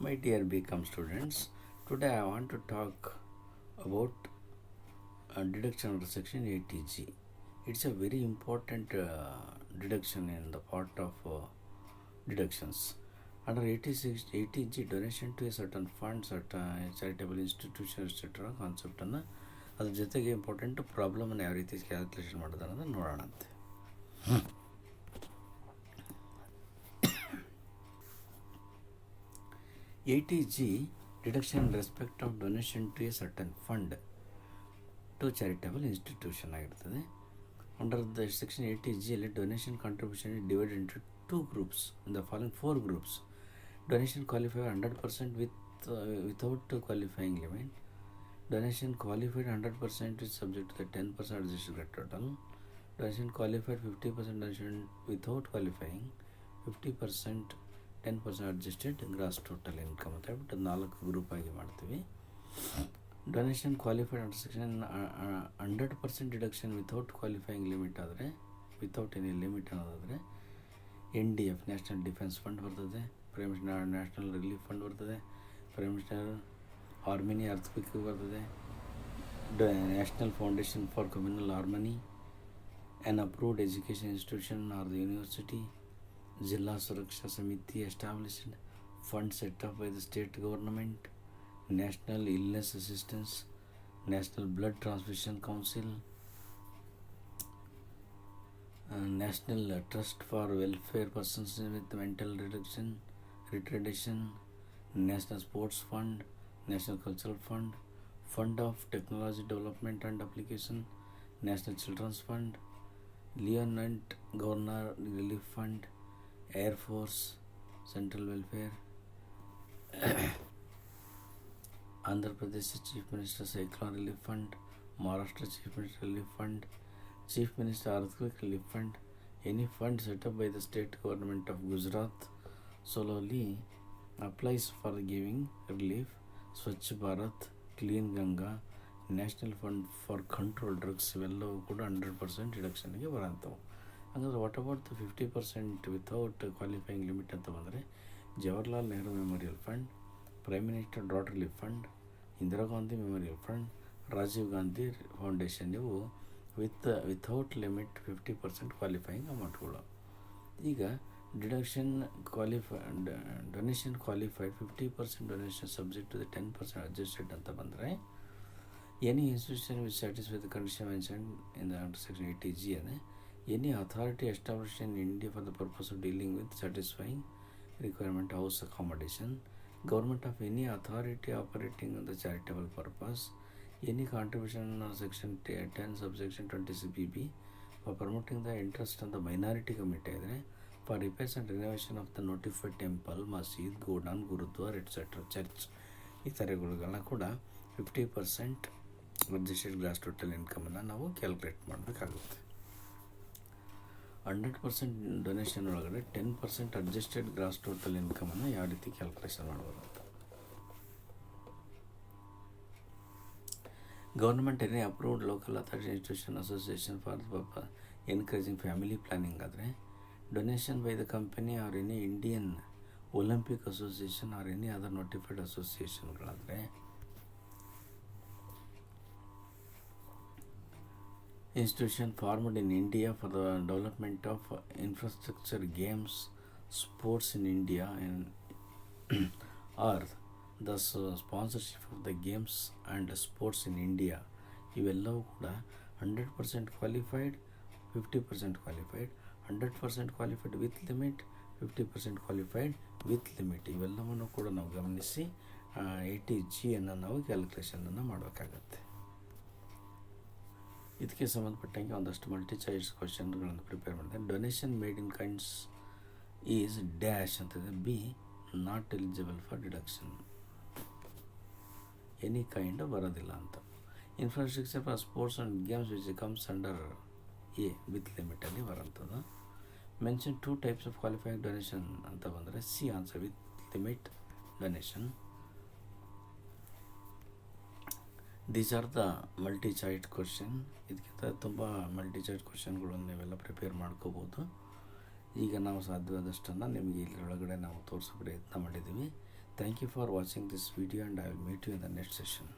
My dear BCom students, today I want to talk about deduction under section 80G. It's a very important deduction in the part of deductions. Under 86 80G, donation to a certain fund, certain charitable institution, etc. Concept ಅನ್ನು ಅದ್ರ ಜೊತೆಗೆ important problem ಅನ್ನು ಯಾವ ರೀತಿ calculation ಮಾಡೋದು ಅನ್ನೋದನ್ನು ನೋಡೋಣಂತೆ. 80G deduction in respect of donation to a certain fund to charitable institution ಆಗಿರ್ತದೆ. Under the section 80G ಅಲ್ಲಿ donation contribution is divided into two groups in the following four groups. Donation qualified 100% without qualifying limit. Donation qualified 100% is subject to the 10% adjusted total. Donation qualified 50% donation without qualifying, 50% 10% adjusted gross total income ಅಂತ ಹೇಳ್ಬಿಟ್ಟು 4 group ಆಗಿ ಮಾಡ್ತೀವಿ. Donation qualified under section 100% deduction without qualifying limit ಆದರೆ, without any limit ಅನ್ನೋದಾದರೆ NDF national defence fund ಬರ್ತದೆ, prime minister national relief fund ಬರ್ತದೆ, prime minister harmony earthquake ಬರ್ತದೆ, national foundation for communal harmony, an approved education institution or the university, Jilla Suraksha Samiti established, fund set up by the state government, National Illness Assistance, National Blood Transfusion Council, National Trust for Welfare Persons with Mental Retardation, National Sports Fund, National Cultural Fund, Fund of Technology Development and Application, National Children's Fund, Lieutenant Governor Relief Fund, Air Force, Central Welfare, Andhra Pradesh Chief Minister Cyclone Relief Fund, Maharashtra Chief Minister Relief Fund, Chief Minister Earthquake Relief Fund, any fund set up by the state government of Gujarat solely applies for giving relief. Swachh Bharat, Clean Ganga, National Fund for Control Drugs ಇವೆಲ್ಲವೂ ಕೂಡ 100% ಡಿಡಕ್ಷನ್ಗೆ ಬರೋಂಥವು. ಹಂಗಾದ್ರೆ what about the 50% without qualifying limit ಅಂತ ಬಂದರೆ Jawaharlal Nehru memorial fund, prime minister drought relief fund, Indira Gandhi memorial fund, Rajiv Gandhi foundation ಇವು without limit 50% qualifying ಅಮೌಂಟ್ಗಳು. ಈಗ deduction donation qualified 50% donation subject to the 10% adjusted ಅಂತ ಬಂದರೆ any institution which satisfy the condition mentioned in the under section 80G ಅಂದರೆ any authority established in India for the purpose of dealing with satisfying requirement house accommodation, government of any authority operating on the charitable purpose, any contribution on section 10 subsection 26BB for promoting the interest of the minority committee for repairs and renovation of the notified temple, masjid, godown, gurudwar etc. church ಈ ಥರಗಳನ್ನ ಕೂಡ 50% adjusted gross total ಇನ್ಕಮನ್ನು ನಾವು calculate ಮಾಡಬೇಕಾಗುತ್ತೆ. 100% donation ಒಳಗಡೆ 10% adjusted gross total ಇನ್ಕಮನ್ನು ಯಾವ ರೀತಿ calculation ಮಾಡ್ಬೋದು ಅಂತ. Government any approved local authority institution association for encouraging family planning ಆದರೆ, donation by the company or any Indian Olympic association or any other notified ಅಸೋಸಿಯೇಷನ್ಗಳಾದರೆ, institution formed in India for the development of infrastructure, games, sports in India and or the sponsorship of the games and sports in India ಇವೆಲ್ಲವೂ ಕೂಡ 100% qualified, 50% qualified, 100% qualified with limit, 50% qualified with limit ಇವೆಲ್ಲವನ್ನು ಕೂಡ ನಾವು ಗಮನಿಸಿ 80Gಯನ್ನು ನಾವು ಕ್ಯಾಲ್ಕುಲೇಷನನ್ನು ಮಾಡಬೇಕಾಗತ್ತೆ. ಇದಕ್ಕೆ ಸಂಬಂಧಪಟ್ಟಂಗೆ ಒಂದಷ್ಟು ಮಲ್ಟಿ ಚಾಯ್ಸ್ ಕ್ವಶನ್ಗಳನ್ನು ಪ್ರಿಪೇರ್ ಮಾಡಿದೆ. Donation made in kinds is dash ಅಂತಂದರೆ be not eligible for deduction, any kind ಬರೋದಿಲ್ಲ ಅಂತ. Infrastructure for sports and games which comes under a with ಲಿಮಿಟಲ್ಲಿ ಬರೋಂಥದ್ದು. Mention 2 types of qualifying donation ಅಂತ ಬಂದರೆ C answer with limit donation. These are the multi choice question. ಇದಕ್ಕಿಂತ ತುಂಬ multi choice ಕ್ವಶನ್ಗಳನ್ನು ನೀವೆಲ್ಲ prepare ಮಾಡ್ಕೋಬೋದು. ಈಗ ನಾವು ಸಾಧ್ಯವಾದಷ್ಟನ್ನು ನಿಮಗೆ ಇದರೊಳಗಡೆ ನಾವು ತೋರಿಸೋ ಪ್ರಯತ್ನ ಮಾಡಿದ್ದೀವಿ. Thank you for watching this video, and I will meet you in the next session.